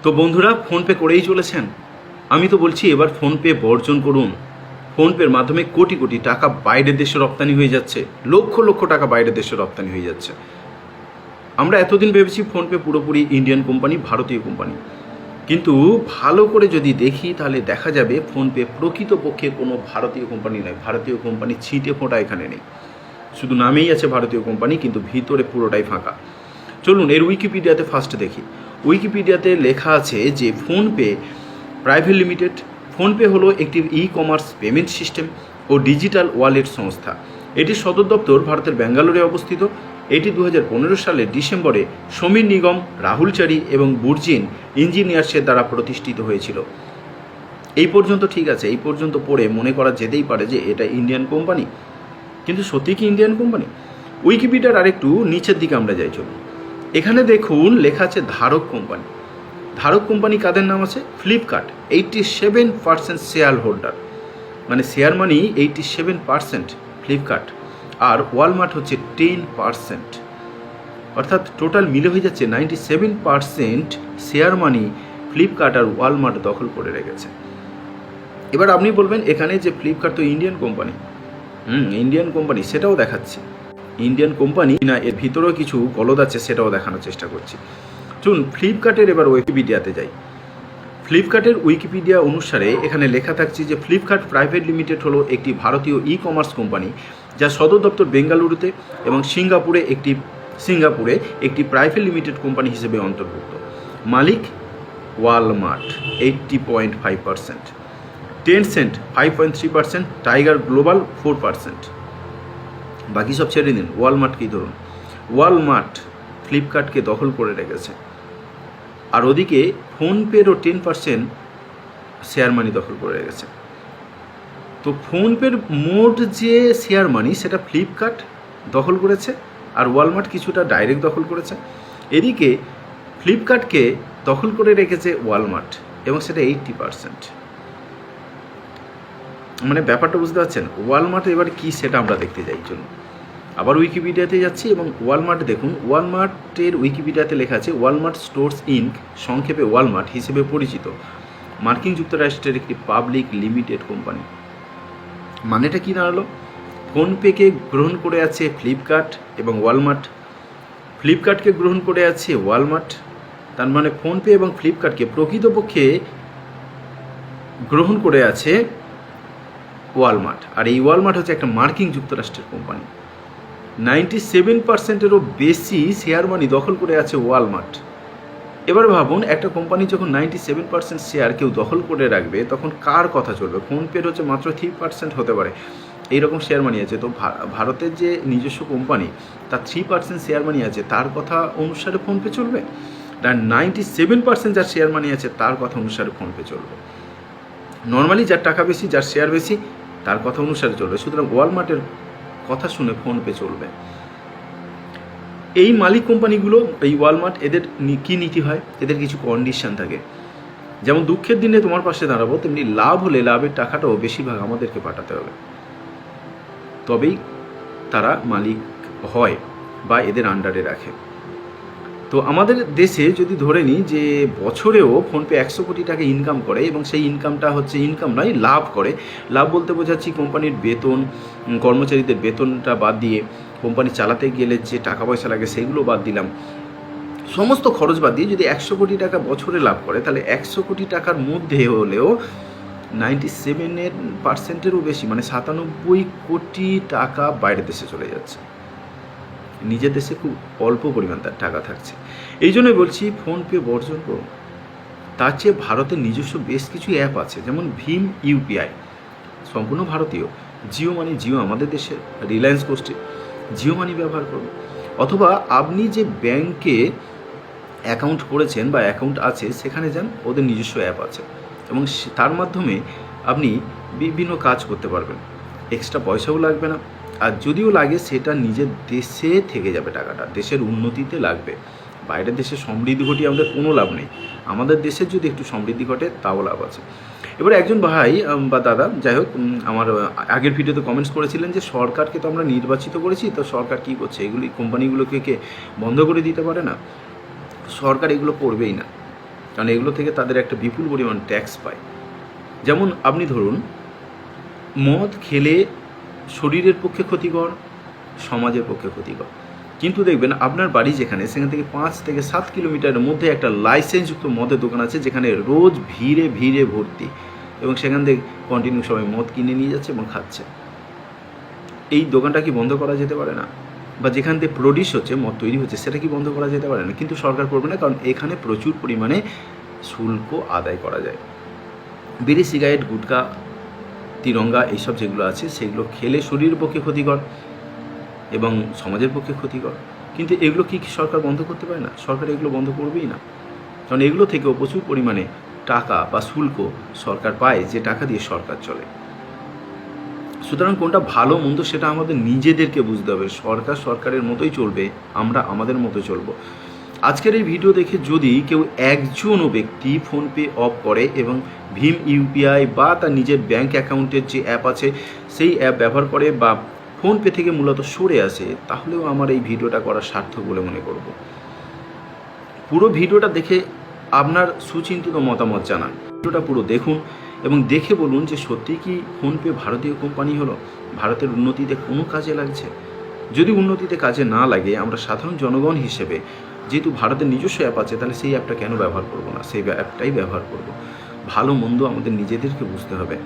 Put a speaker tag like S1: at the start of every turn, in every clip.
S1: তো বন্ধুরা, ফোনপে করেই চলেছেন। আমি তো বলছি এবার ফোনপে বর্জন করুন। ফোনপের মাধ্যমে কোটি কোটি টাকা বাইরের দেশে রপ্তানি হয়ে যাচ্ছে, লক্ষ লক্ষ টাকা বাইরের দেশে রপ্তানি হয়ে যাচ্ছে। আমরা এতদিন ভেবেছি ফোনপে পুরোপুরি ইন্ডিয়ান কোম্পানি, ভারতীয় কোম্পানি, কিন্তু ভালো করে যদি দেখি তাহলে দেখা যাবে ফোনপে প্রকৃতপক্ষে কোনো ভারতীয় কোম্পানি নয়। ভারতীয় কোম্পানি ছিটে ফোঁটা এখানে নেই, শুধু নামেই আছে ভারতীয় কোম্পানি, কিন্তু ভিতরে পুরোটাই ফাঁকা। চলুন এর উইকিপিডিয়াতে ফার্স্ট দেখি। উইকিপিডিয়াতে লেখা আছে যে ফোনপে প্রাইভেট লিমিটেড। ফোনপে হলো একটি ই কমার্স পেমেন্ট সিস্টেম ও ডিজিটাল ওয়ালেট সংস্থা। এটির সদর দপ্তর ভারতের ব্যাঙ্গালোরে অবস্থিত। এটি 2015 সালের ডিসেম্বরে সমীর নিগম, রাহুল চারি এবং বুর্জিন ইঞ্জিনিয়ার্সের দ্বারা প্রতিষ্ঠিত হয়েছিল। এই পর্যন্ত ঠিক আছে, এই পর্যন্ত পড়ে মনে করা যেতেই পারে যে এটা ইন্ডিয়ান কোম্পানি, কিন্তু সত্যি কি ইন্ডিয়ান কোম্পানি? উইকিপিডিয়ার আরেকটু নিচের দিকে আমরা যাই, চলুন। এখানে দেখুন লেখা আছে ধারক কোম্পানি। ধারক কোম্পানি কাদের নাম আছে? ফ্লিপকার্ট 87% শেয়ার হোল্ডার, মানে শেয়ার মানি 87% ফ্লিপকার্ট, আর ওয়ালমার্ট হচ্ছে 10%, অর্থাৎ টোটাল মিলে হয়ে যাচ্ছে 97% শেয়ার মানি ফ্লিপকার্ট আর ওয়ালমার্ট দখল করে রেখেছে। এবার আপনি বলবেন এখানে যে ফ্লিপকার্ট তো ইন্ডিয়ান কোম্পানি, ইন্ডিয়ান কোম্পানি, সেটাও দেখাচ্ছে ইন্ডিয়ান কোম্পানি না, এর ভিতরেও কিছু গলদ আছে, সেটাও দেখানোর চেষ্টা করছি। চলুন ফ্লিপকার্টের এবার উইকিপিডিয়াতে যাই। ফ্লিপকার্টের উইকিপিডিয়া অনুসারে এখানে লেখা থাকছে যে ফ্লিপকার্ট প্রাইভেট লিমিটেড হলো একটি ভারতীয় ই কমার্স কোম্পানি, যার সদর দপ্তর বেঙ্গালুরুতে এবং সিঙ্গাপুরে একটি প্রাইভেট লিমিটেড কোম্পানি হিসেবে অন্তর্ভুক্ত। মালিক ওয়ালমার্ট 80.5%, টেনসেন্ট 5.3%, টাইগার গ্লোবাল 4%। বাকি সব ছেড়ে দিন, ওয়ালমার্টকেই ধরুন। ওয়ালমার্ট ফ্লিপকার্টকে দখল করে রেখেছে, আর ওদিকে ফোনপেরও 10% শেয়ার মানি দখল করে রেখেছে। তো ফোনপের মোট যে শেয়ার মানি সেটা ফ্লিপকার্ট দখল করেছে, আর ওয়ালমার্ট কিছুটা ডাইরেক্ট দখল করেছে। এদিকে ফ্লিপকার্টকে দখল করে রেখেছে ওয়ালমার্ট, এবং সেটা 80%। মানে ব্যাপারটা বুঝতে পারছেন? ওয়ালমার্ট এবার কি সেটা আমরা দেখতে যাই, জন্য আবার উইকিপিডিয়াতে যাচ্ছি এবং ওয়ালমার্ট দেখুন। ওয়ালমার্টের উইকিপিডিয়াতে লেখা আছে ওয়ালমার্ট স্টোর্স ইনক, সংক্ষেপে ওয়ালমার্ট হিসেবে পরিচিত, মার্কিন যুক্তরাষ্ট্রের একটি পাবলিক লিমিটেড কোম্পানি। মানেটা কি দাঁড়ালো? ফোনপেকে গ্রহণ করে আছে ফ্লিপকার্ট এবং ওয়ালমার্ট, ফ্লিপকার্টকে গ্রহণ করে আছে ওয়ালমার্ট। তার মানে ফোনপে এবং ফ্লিপকার্টকে প্রকৃতপক্ষে গ্রহণ করে আছে ওয়ালমার্ট, আর এই ওয়ালমার্ট হচ্ছে একটা মার্কিন যুক্তরাষ্ট্রের কোম্পানি। 97%-এরও বেশি শেয়ার মানি দখল করে আছে ওয়ালমার্ট। এবার ভাবুন, একটা কোম্পানি যখন 97% শেয়ার কেউ দখল করে রাখবে, তখন কার কথা চলবে? ফোনপের হচ্ছে মাত্র 3% হতে পারে এইরকম শেয়ার মানি আছে। তো ভারতের যে নিজস্ব কোম্পানি, তার 3% শেয়ার মানি আছে, তার কথা অনুসারে ফোনপে চলবে? আর 97% যার শেয়ার মানি আছে তার কথা অনুসারে ফোনপে চলবে। নর্মালি যার টাকা বেশি, যার শেয়ার বেশি, তার কথা অনুসারে চলবে। সুতরাং ওয়ালমার্টের কথা শুনে ফোনপে চলবে। এই মালিক কোম্পানিগুলো, এই ওয়ালমার্ট, এদের কী নীতি হয়? এদের কিছু কন্ডিশন থাকে, যেমন দুঃখের দিনে তোমার পাশে দাঁড়াবো, তেমনি লাভ হলে লাভের টাকাটাও বেশিরভাগ আমাদেরকে পাঠাতে হবে, তবেই তারা মালিক হয় বা এদের আন্ডারে রাখে। তো আমাদের দেশে যদি ধরে নিই যে বছরেও ফোনপে 100 কোটি টাকা ইনকাম করে, এবং সেই ইনকামটা হচ্ছে ইনকাম নয়, লাভ করে। লাভ বলতে বোঝাচ্ছি কোম্পানির বেতন, কর্মচারীদের বেতনটা বাদ দিয়ে, কোম্পানি চালাতে গেলে যে টাকা পয়সা লাগে সেগুলো বাদ দিলাম, সমস্ত খরচ বাদ দিয়ে যদি 100 কোটি টাকা বছরে লাভ করে, তাহলে 100 কোটি টাকার মধ্যে হলেও 97%-এরও বেশি, মানে 97 কোটি টাকা বাইরের দেশে চলে যাচ্ছে। নিজের দেশে খুব অল্প পরিমাণ তার টাকা থাকছে। এই জন্যই বলছি ফোনপে বর্জন করুন। তার চেয়ে ভারতের নিজস্ব বেশ কিছু অ্যাপ আছে, যেমন ভীম ইউপিআই, সম্পূর্ণ ভারতীয়। জিও মানি, জিও আমাদের দেশে, রিলায়েন্স গোষ্ঠীর, জিও মানি ব্যবহার করুন। অথবা আপনি যে ব্যাংকে অ্যাকাউন্ট করেছেন বা অ্যাকাউন্ট আছে, সেখানে যান, ওদের নিজস্ব অ্যাপ আছে, এবং তার মাধ্যমে আপনি বিভিন্ন কাজ করতে পারবেন। এক্সট্রা পয়সাও লাগবে না, আর যদিও লাগে সেটা নিজের দেশে থেকে যাবে, টাকাটা দেশের উন্নতিতে লাগবে। বাইরের দেশে সমৃদ্ধি ঘটিয়ে আমাদের কোনো লাভ নেই, আমাদের দেশের যদি একটু সমৃদ্ধি ঘটে তাও লাভ আছে। এবার একজন ভাই বা দাদা, যাই হোক, আমার আগের ভিডিওতে কমেন্টস করেছিলেন যে সরকারকে তো আমরা নির্বাচিত করেছি, তো সরকার কী করছে? এগুলি কোম্পানিগুলোকে বন্ধ করে দিতে পারে না? সরকার এগুলো করবেই না। কারণ এগুলো থেকে তাদের একটা বিপুল পরিমাণ ট্যাক্স পায়। যেমন আপনি ধরুন, মদ খেলে শরীরের পক্ষে ক্ষতিকর, সমাজের পক্ষে ক্ষতিকর, কিন্তু দেখবেন আপনার বাড়ি যেখানে, সেখান থেকে 5 থেকে 7 কিলোমিটারের মধ্যে একটা লাইসেন্সযুক্ত মদের দোকান আছে, যেখানে রোজ ভিড়ে ভিড়ে ভর্তি, এবং সেখান থেকে কন্টিনিউ সবাই মদ কিনে নিয়ে যাচ্ছে এবং খাচ্ছে। এই দোকানটা কি বন্ধ করা যেতে পারে না? বা যেখান থেকে প্রডিউস হচ্ছে, মদ তৈরি হচ্ছে, সেটা কি বন্ধ করা যেতে পারে না? কিন্তু সরকার করবে না, কারণ এখানে প্রচুর পরিমাণে শুল্ক আদায় করা যায়। বিড়ি, সিগারেট, গুটখা, তিরঙ্গা এইসব যেগুলো আছে, সেগুলো খেলে শরীরের পক্ষে ক্ষতিকর এবং সমাজের পক্ষে ক্ষতিকর। কিন্তু এগুলো কি সরকার বন্ধ করতে পারে না? সরকার এগুলো বন্ধ করবেই না, কারণ এগুলো থেকেও প্রচুর পরিমাণে টাকা বা শুল্ক সরকার পায়, যে টাকা দিয়ে সরকার চলে। সুতরাং কোনটা ভালো মন্দ সেটা আমাদের নিজেদেরকে বুঝতে হবে। সরকার সরকারের মতোই চলবে, আমরা আমাদের মতো চলবো। আজকের এই ভিডিও দেখে যদি কেউ একজনও ব্যক্তি ফোনপে অফ করে এবং ভীম ইউপিআই বা তার নিজের ব্যাঙ্ক অ্যাকাউন্টের যে অ্যাপ আছে সেই অ্যাপ ব্যবহার করে বা ফোনপে থেকে মূলত সরে আসে, তাহলেও আমার এই ভিডিওটা করা সার্থক বলে মনে করব। পুরো ভিডিওটা দেখে আপনার সুচিন্তিত মতামত জানান। ভিডিওটা পুরো দেখুন এবং দেখে বলুন যে সত্যি কি ফোনপে ভারতীয় কোম্পানি হলো, ভারতের উন্নতিতে কোনো কাজে লাগছে? যদি উন্নতিতে কাজে না লাগে, আমরা সাধারণ জনগণ হিসেবে যেহেতু ভারতের নিজস্ব অ্যাপ আছে, তাহলে সেই অ্যাপটা কেন ব্যবহার করব না? সেই অ্যাপটাই ব্যবহার করব। ভালো মন্দ আমাদের নিজেদেরকে বুঝতে হবে।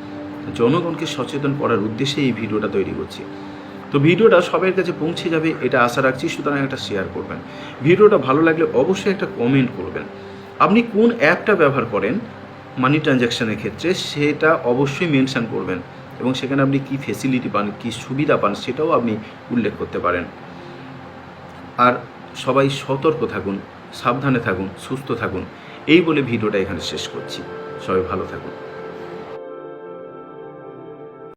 S1: জনগণকে সচেতন করার উদ্দেশ্যে এই ভিডিওটা তৈরি করছি। তো ভিডিওটা সবার কাছে পৌঁছে যাবে এটা আশা রাখছি, সুতরাং একটা শেয়ার করবেন। ভিডিওটা ভালো লাগলে অবশ্যই একটা কমেন্ট করবেন। আপনি কোন অ্যাপটা ব্যবহার করেন মানি ট্রানজ্যাকশানের ক্ষেত্রে, সেটা অবশ্যই মেনশন করবেন, এবং সেখানে আপনি কী ফেসিলিটি পান, কী সুবিধা পান, সেটাও আপনি উল্লেখ করতে পারেন। আর সবাই সতর্ক থাকুন, সাবধানে থাকুন, সুস্থ থাকুন, এই বলে ভিডিওটা এখানে শেষ করছি। সবাই ভালো থাকুন।